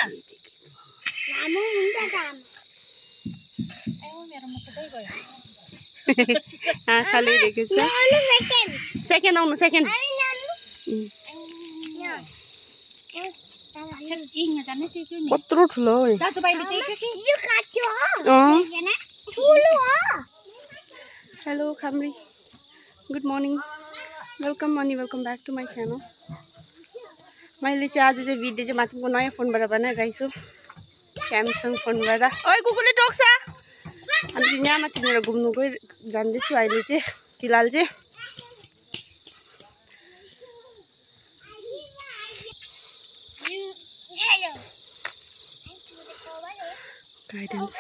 लामो हुन्छ काम मेरो मात्रै गयो आँखाले देखेछ सेकेन्ड आउनु सेकेन्ड कत्रो ठुलो दाजुभाइले टेक्यो कि यो काट्यो हेलो खामरी गुड मर्निङ वेलकम अनि welcome back to my channel मैले चाहिँ आज चाहिँ भिडियो चाहिँ माथिको नयाँ फोनबाट बनाइरहेको छु स्यामसङ फोनबाट ओइ कुकुरले टोक्छ अनि यहाँ माथि मेरो घुम्नु जाँदैछु अहिले चाहिँ फिलहाल चाहिँ गाइडेन्स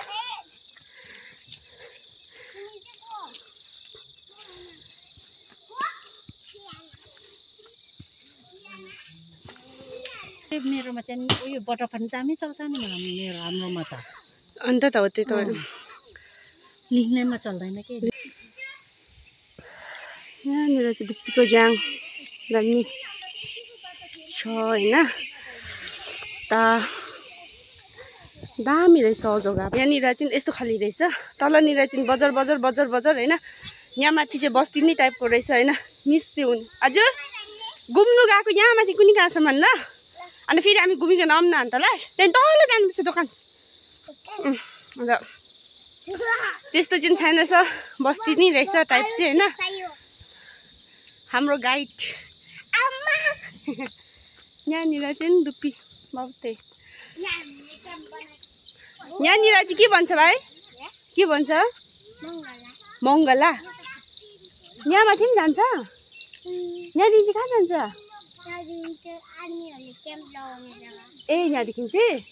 मेरोमा चाहिँ उयो बटरफ्लाई दामी चल्छ नि मेरो हाम्रोमा त अन्त त हो त्यही त लिङ्गैमा चल्दैन के यहाँनिर चाहिँ दुप्पीको ज्याङ दामी छ होइन दामी रहेछ जग्गा यहाँनिर चाहिँ यस्तो खाली रहेछ तलनिर चाहिँ बजार बजार बजार बजार होइन यहाँ माथि चाहिँ बस्ती नै टाइपको रहेछ होइन मिस चाहिँ हुने हजुर घुम्नु गएको यहाँ माथि कुनै कहाँसम्म ल अनि फेरि हामी घुमिकन आउँ न अन्त ल त्यहाँदेखि तल जानुपर्छ दोकान अन्त त्यस्तो चाहिँ छैन रहेछ बस्ती नै रहेछ टाइप चाहिँ होइन हाम्रो गाइड यहाँनिर चाहिँ दुप्पी बाउते यहाँनिर चाहिँ के भन्छ भाइ के भन्छ मङ्गला यहाँ माथि पनि जान्छ यहाँदेखि चाहिँ कहाँ जान्छ ए यहाँदेखि चाहिँ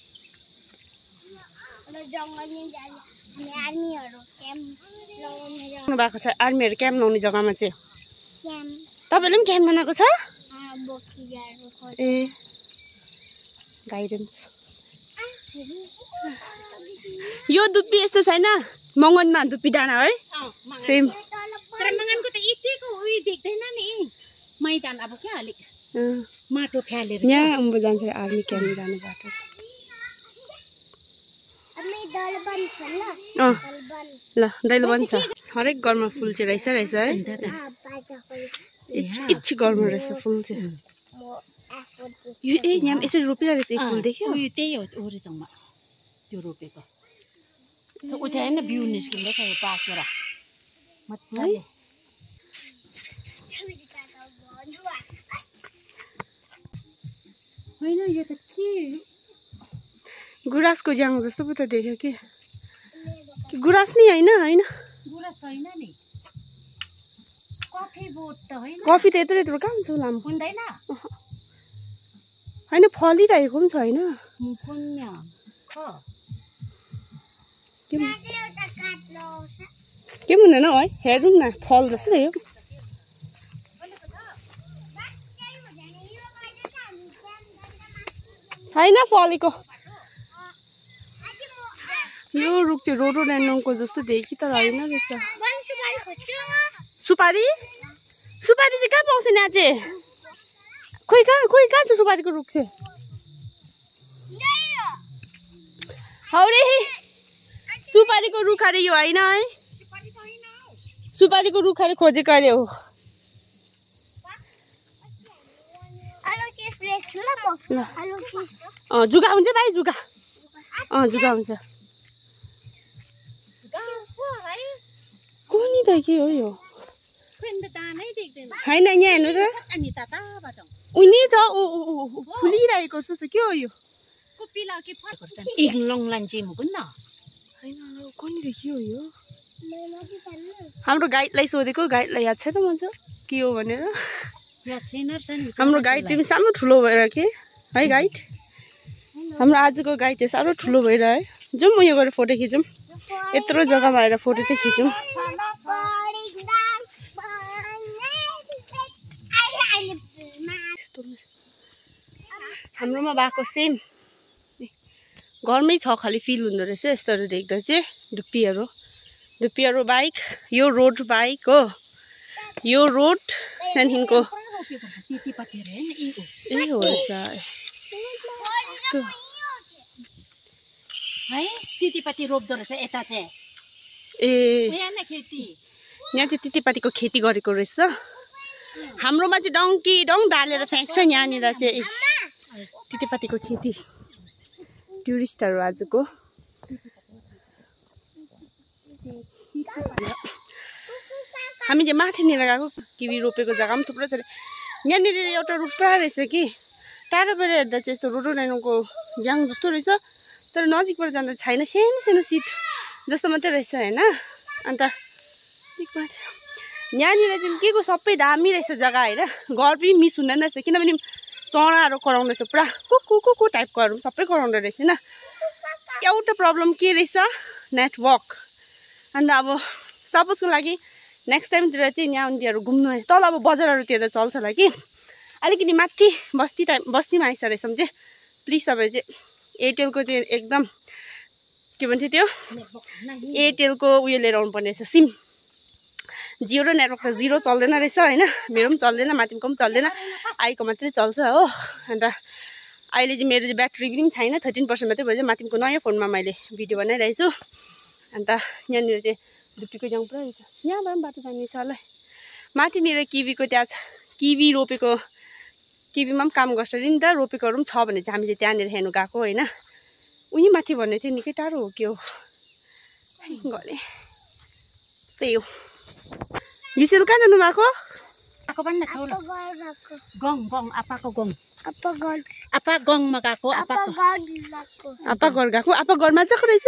भएको छ आर्मीहरू क्याम्प लाउने जग्गामा चाहिँ तपाईँले पनि क्याम्प बनाएको छ ए गाइडेन्स यो दुप्पी यस्तो छैन मङ्गनमा दुप्पी डाँडा है सेम तर मङ्गनको त यतिको उयो देख्दैन नि मैदान अब क्या अलिक माटो फ्यालेर यहाँ उम्बो जान्छ आर्मी क्याम्प जाने बाटो ल दैलो बन्छ हरेक घरमा फुल चाहिँ रहेछ है इच्छी घरमा रहेछ फुल चाहिँ यो ए यहाँ यसरी रोपिरहेको रहेछ फुल देख्यो उयो त्यही हो ओरेजमा त्यो रोपेको उता होइन बिउ निस्किँदैछ यो पाकेर मजाले होइन यो त के गुराँसको ज्याङ जस्तो पो त देख्यो कि गुराँस नै होइन होइन गुराँस होइन नि कफी बोट त होइन कफी त यत्रो यत्रो कहाँ हुन्छ लामो हुँदैन होइन फलिरहेको पनि छ होइन के हुँदैन है हेरौँ न फल जस्तो थियो छैन फलेको यो रुख चाहिँ रोडोडेन्ड्रनको जस्तो थियो कि तर होइन रहेछ सुपारी सुपारी चाहिँ कहाँ पाउँछ नि आज खोइ कहाँ छ सुपारीको रुख चाहिँ हौरे सुपारीको रुख अरे यो होइन है सुपारीको रुख अरे खोजेको अरे हो जुगा हुन्छ भाइ जुगा जुगा हुन्छ कुनी त के हो यो होइन यहाँ हेर्नु त उनी छ फुलिरहेको जस्तो के हो यो कुनी त के हो यो हाम्रो गाइडलाई सोधेको गाइडलाई याद छ त मजा के हो भनेर हाम्रो गाइड चाहिँ सानो ठुलो भएर के है गाइड हाम्रो आजको गाइड चाहिँ साह्रो ठुलो भएर है जाउँ म यो गरेर फोटो खिचौँ यत्रो जग्गामा आएर फोटो चाहिँ खिचौँ हाम्रोमा भएको सेम घरमै छ खालि फिल हुँदो रहेछ यस्तोहरू देख्दा चाहिँ धुप्पीहरू बाइक यो रोड बाइक हो यो रोड त्यहाँदेखिको ए हो रहेछ है तितेपाती रोप्दो रहेछ यता चाहिँ ए यहाँ न खेती यहाँ चाहिँ तितेपातीको खेती गरेको रहेछ हाम्रोमा चाहिँ डङ डालेर फ्याँक्छ यहाँनिर चाहिँ तितेपातीको खेती टुरिस्टहरू आजको हामी चाहिँ माथिनिर गएको किवी रोपेको जग्गा पनि थुप्रो छ यहाँनिर एउटा रुख पुरा रहेछ कि टाढोबाट हेर्दा चाहिँ यस्तो रोडोडाइनोको ग्याङ जस्तो रहेछ तर नजिकबाट जाँदा छैन सानो सानो सिट जस्तो मात्रै रहेछ होइन अन्त यहाँनिर चाहिँ के को सबै दामी रहेछ जग्गा होइन घर पनि मिस हुँदैन रहेछ किनभने चराहरू कराउँदैछ पुरा कुकु टाइपकोहरू सबै कराउँदो रहेछ होइन एउटा प्रब्लम के रहेछ नेटवर्क अन्त अब सपोजको लागि नेक्स्ट टाइमतिर चाहिँ यहाँ उनीहरू घुम्नु तल अब बजारहरूतिर त चल्छ होला कि अलिकति माथि बस्तीमा आइसकेछ भने चाहिँ प्लिज तपाईँहरू चाहिँ एयरटेलको चाहिँ एकदम के भन्छ त्यो एयरटेलको उयो लिएर आउनुपर्ने रहेछ सिम जियो र नेटवर्क त जिरो चल्दैन रहेछ होइन मेरो पनि चल्दैन माथिको पनि चल्दैन आईको मात्रै चल्छ हो अन्त अहिले चाहिँ मेरो चाहिँ ब्याट्री पनि छैन 13% मात्रै भयो माथिको नयाँ फोनमा मैले भिडियो बनाइरहेको छु अन्त यहाँनिर चाहिँ धुप्पीको जाउँ पुरा रहेछ यहाँबाट पनि बाटो जाने छ होला माथिनिर किवीको त्यहाँ छ किवी रोपेको किवीमा पनि काम गर्छ नि त रोपेकोहरू पनि छ भने चाहिँ हामीले त्यहाँनिर हेर्नु गएको होइन उही माथि भन्ने थियो निकै टाढो हो के हो गरे त्यही हो युसेल कहाँ जानु भएको आको पनि न खाऊ ल गङ आपाको गङ आपा गङमा गएको आपा घर गएको आपा घरमा चाहिँ रहेछ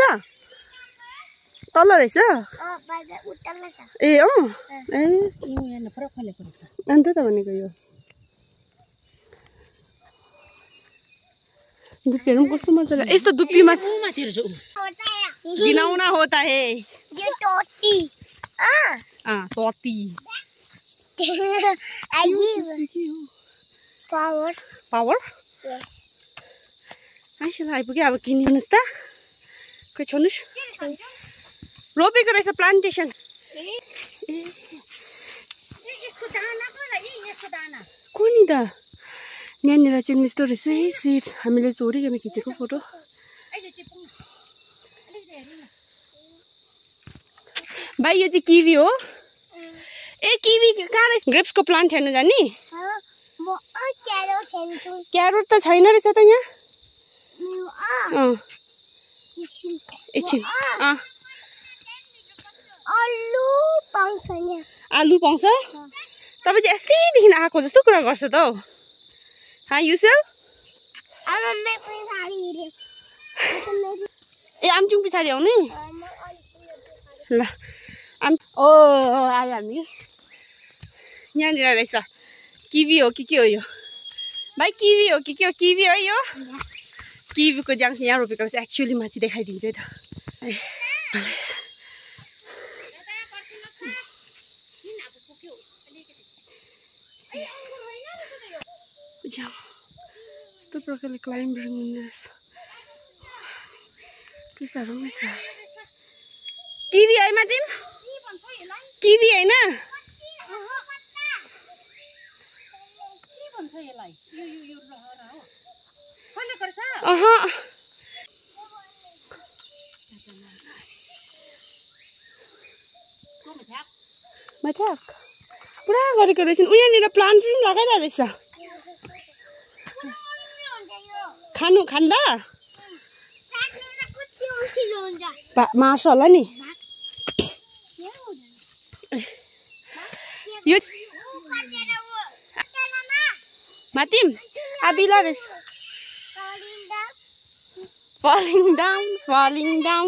तल रहेछ ए अँ ए अन्त त भनेको यो धुप्पीहरू पनि कस्तो मजा लाग्यो यस्तो धुप्पीमा गिनाउना हो त हे तोती पावर आइपुग्यो अब किनिदिनुहोस् त खोइ छोड्नुहोस् रोपेको रहेछ प्लान्टेसन कोनी त यहाँनिर चाहिँ यस्तो रहेछ है सिट हामीले चोरिकन खिचेको फोटो भाइ यो चाहिँ किवी हो ए किवी कहाँ रहेछ ग्रेप्सको प्लान्ट हेर्नु जाने क्यारोट त छैन रहेछ त यहाँ एकछिन आलु पाउँछ तपाईँ चाहिँ यस्तैदेखि आएको जस्तो कुरा गर्छ त हौ युसेल ए आमचुङ पछाडि आउने ल ओ आयो हामी यहाँनिर रहेछ किवी हो कि के हो यो भाइ किवी हो कि के हो किवी हो यो किवीको जाङ यहाँ रोपेको रहेछ एक्चुअली माथि देखाइदिन्छ त यस्तो प्रकारले क्लाइम्बिङ हुँदो रहेछ टुसाहरू पनि छ किवी है माथिम किवी होइन पुरा गरेको रहेछ उहाँनिर प्लान्ट पनि लगाइरहेको रहेछ खाँदा मासु होला नि यो माथिम आबिला रहेछ falling down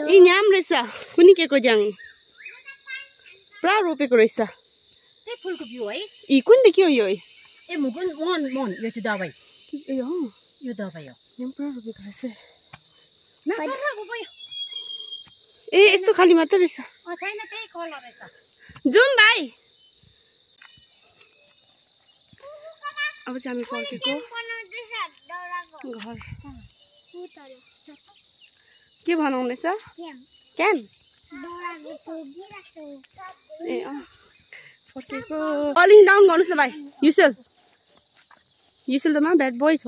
यी न्याम रहेछ कुनी के को जाङ पुरा रोपेको रहेछ त्यही फुलको बिउ है यी कुन त के हो यो ए मुगुन मन यो चाहिँ दबाई ए हो यो दबाई हो यहाँ पुरा रोपेको रहेछ ए यस्तो खाली मात्र रहेछ छैन त्यही कलर रहेछ जुम भाइ अब चाहिँ हामी फर्केको घर के बनाउनेछ क्याम ए फर्केको फलिङ डाउन गर्नुहोस् न भाइ युसेल त मा ब्याड बोय छ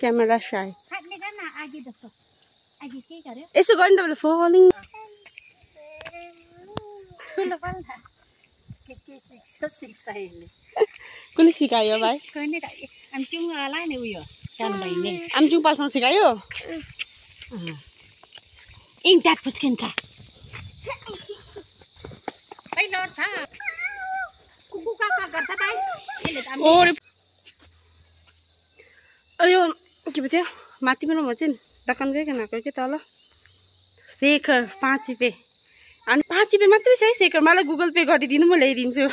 क्यामेरा साई फाट्ने गर्न आगे जस्तो आगे के गर्यो यसो गर्ने तपाईँले फलिङ ठुलो पाल्न के सिक्साइले कसले सिकायो भाइ कहिले त आमचुङला नि उयो सानो बहिनी आमचुङ पालसँग सिकायो इन्टाट फुस्किन्छ भाइ लड्छ कुकु काका गर्दा भाइ यसले त ओरे अयो के भन्छ माथि पनि म चाहिँ दोकान गइकन आएको कि तल शेखर 5 रुपियाँ अनि 5 रुपियाँ मात्रै छ है शेखर मलाई गुगल पे गरिदिनु म ल्याइदिन्छु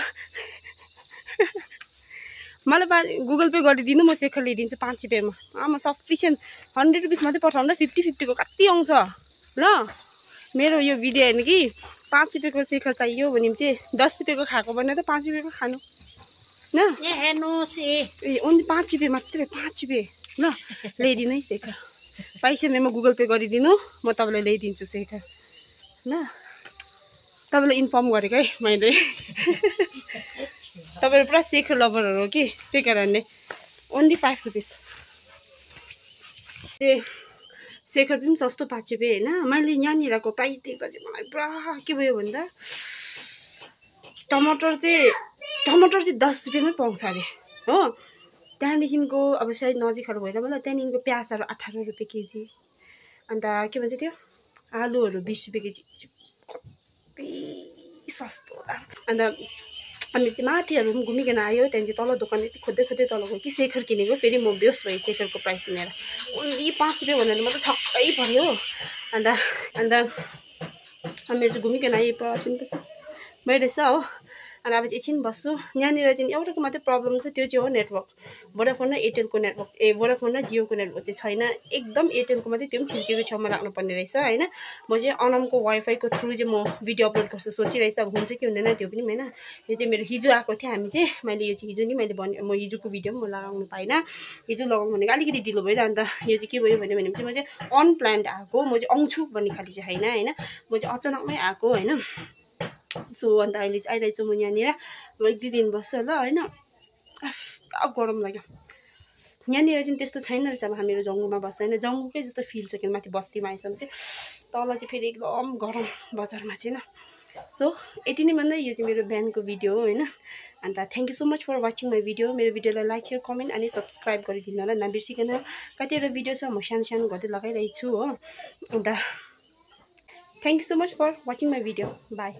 मलाई गुगल पे गरिदिनु म शेखर ल्याइदिन्छु 5 रुपियाँमा आमा सफिसियन्ट 100 रुपिस मात्रै पठाउँदा 50-50 को कति आउँछ ल मेरो यो भिडियो हेर्नु कि 5 रुपियाँको शेखर चाहियो भने चाहिँ 10 रुपियाँको खाएको भने त 5 रुपियाँको खानु न ए हेर्नुहोस् ए ओन्ली 5 रुपियाँ मात्रै 5 रुपियाँ ल ल्याइदिनु है शेखर पैसा मेरोमा गुगल पे गरिदिनु म तपाईँलाई ल्याइदिन्छु शेखर ल तपाईँलाई इन्फर्म गरेको है मैले तपाईँहरू पुरा शेखर लभरहरू हो कि त्यही कारणले ओन्ली 5 रुपिस ए शेखर पनि सस्तो 5 रुपियाँ होइन मैले यहाँनिरको प्राइस देख्दा चाहिँ मलाई पुरा के भयो भन्दा टमाटर चाहिँ 10 रुपियाँमै पाउँछ अरे हो त्यहाँदेखिको अब सायद नजिकहरू भएर मलाई त्यहाँदेखिको प्याजहरू 18 रुपियाँ केजी अन्त के भन्छ त्यो आलुहरू 20 रुपियाँ केजी कति सस्तो दाम अन्त हामी चाहिँ माथिहरू पनि घुमिकन आयो त्यहाँदेखि तल दोकान यति खोज्दै तल गयो कि शेखर किनेको फेरि म बेहोस भएँ शेखरको प्राइस सुनेर ओन्ली 5 रुपियाँ भनेर म त छक्कै पऱ्यो अन्त हामीहरू चाहिँ घुमिकन आयो पर्छ भइरहेछ हो अनि अब चाहिँ एकछिन बस्छु यहाँनिर चाहिँ एउटाको मात्रै प्रब्लम छ त्यो चाहिँ हो नेटवर्क भोडाफोन र एयरटेलको नेटवर्क भोडाफोन र जियोको नेटवर्क चाहिँ छैन एकदम एयरटेलको मात्रै त्यो पनि खिड्कीको छेउमा राख्नुपर्ने रहेछ होइन म चाहिँ अनमको वाइफाईको थ्रु चाहिँ म भिडियो अपलोड गर्छु सोचिरहेछ अब हुन्छ कि हुँदैन त्यो पनि होइन यो चाहिँ मेरो हिजो आएको थियो हामी चाहिँ मैले यो चाहिँ हिजो नि मैले भने म हिजोको भिडियो पनि म लगाउनु पाइनँ हिजो लगाउनु भनेको अलिकति ढिलो भइरह अन्त यो चाहिँ के भयो भने चाहिँ म चाहिँ अनप्लान्ड आएको म चाहिँ आउँछु भन्ने खालि चाहिँ होइन म चाहिँ अचानकमै आएको होइन सो अन्त अहिले चाहिँ आइरहेको छु म यहाँनिर 1-2 दिन बस्छु ल होइन पुरा गरम लाग्यो यहाँनिर चाहिँ त्यस्तो छैन रहेछ अब हामीहरू जङ्गुमा बस्छ होइन जङ्गुकै जस्तो फिल छ किन माथि बस्तीमा आएसम्म चाहिँ तल चाहिँ फेरि एकदम गरम बजारमा चाहिँ होइन सो यति नै भन्दै यो चाहिँ मेरो बिहानको भिडियो हो होइन अन्त thank you so much for watching my video मेरो भिडियोलाई लाइक सेयर कमेन्ट अनि सब्सक्राइब गरिदिनु होला नबिर्सिकन कतिवटा भिडियो छ म सानो गर्दै लगाइरहेको छु हो अन्त thank you so much for watching my video by